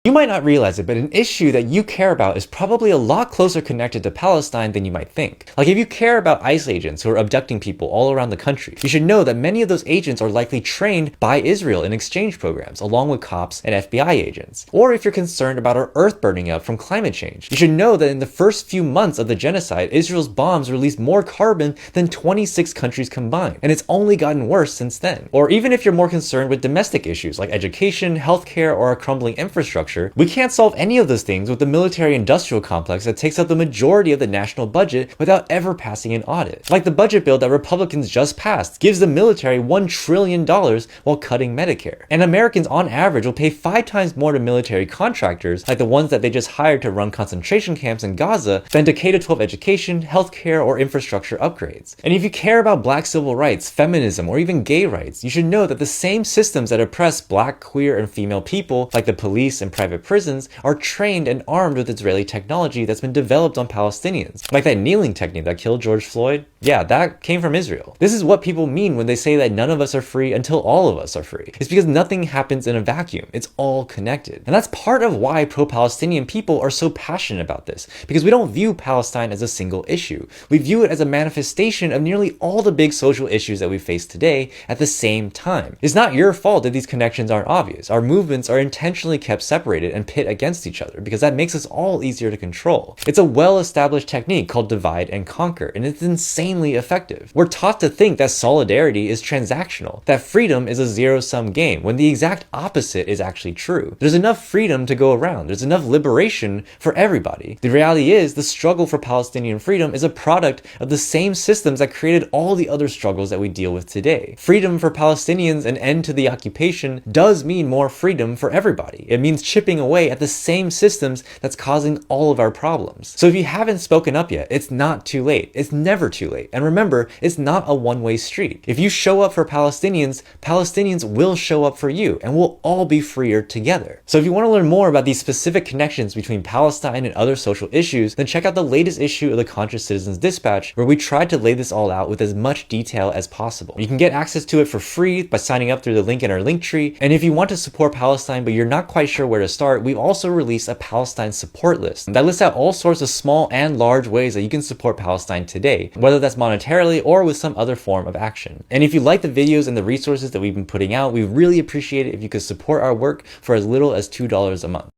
You might not realize it, but an issue that you care about is probably a lot closer connected to Palestine than you might think. Like if you care about ICE agents who are abducting people all around the country, you should know that many of those agents are likely trained by Israel in exchange programs, along with cops and FBI agents. Or if you're concerned about our Earth burning up from climate change, you should know that in the first few months of the genocide, Israel's bombs released more carbon than 26 countries combined, and it's only gotten worse since then. Or even if you're more concerned with domestic issues like education, healthcare, or a crumbling infrastructure, we can't solve any of those things with the military-industrial complex that takes up the majority of the national budget without ever passing an audit. Like the budget bill that Republicans just passed gives the military $1 trillion while cutting Medicare. And Americans on average will pay 5 times more to military contractors, like the ones that they just hired to run concentration camps in Gaza, than to K-12 education, healthcare, or infrastructure upgrades. And if you care about black civil rights, feminism, or even gay rights, you should know that the same systems that oppress black, queer, and female people, like the police and private prisons, are trained and armed with Israeli technology that's been developed on Palestinians. Like that kneeling technique that killed George Floyd? Yeah, that came from Israel. This is what people mean when they say that none of us are free until all of us are free. It's because nothing happens in a vacuum. It's all connected. And that's part of why pro-Palestinian people are so passionate about this, because we don't view Palestine as a single issue. We view it as a manifestation of nearly all the big social issues that we face today at the same time. It's not your fault that these connections aren't obvious. Our movements are intentionally kept separated and pit against each other because that makes us all easier to control. It's a well-established technique called divide and conquer, and it's insanely effective. We're taught to think that solidarity is transactional, that freedom is a zero-sum game, when the exact opposite is actually true. There's enough freedom to go around. There's enough liberation for everybody. The reality is the struggle for Palestinian freedom is a product of the same systems that created all the other struggles that we deal with today. Freedom for Palestinians, an end to the occupation, does mean more freedom for everybody. It means chipping away at the same systems that's causing all of our problems. So if you haven't spoken up yet, it's not too late. It's never too late. And remember, it's not a one-way street. If you show up for Palestinians, Palestinians will show up for you, and we'll all be freer together. So if you want to learn more about these specific connections between Palestine and other social issues, then check out the latest issue of the Conscious Citizens Dispatch, where we tried to lay this all out with as much detail as possible. You can get access to it for free by signing up through the link in our link tree. And if you want to support Palestine, but you're not quite sure where to start, we've also released a Palestine support list that lists out all sorts of small and large ways that you can support Palestine today, whether that's monetarily or with some other form of action. And if you like the videos and the resources that we've been putting out, we really appreciate it if you could support our work for as little as $2 a month.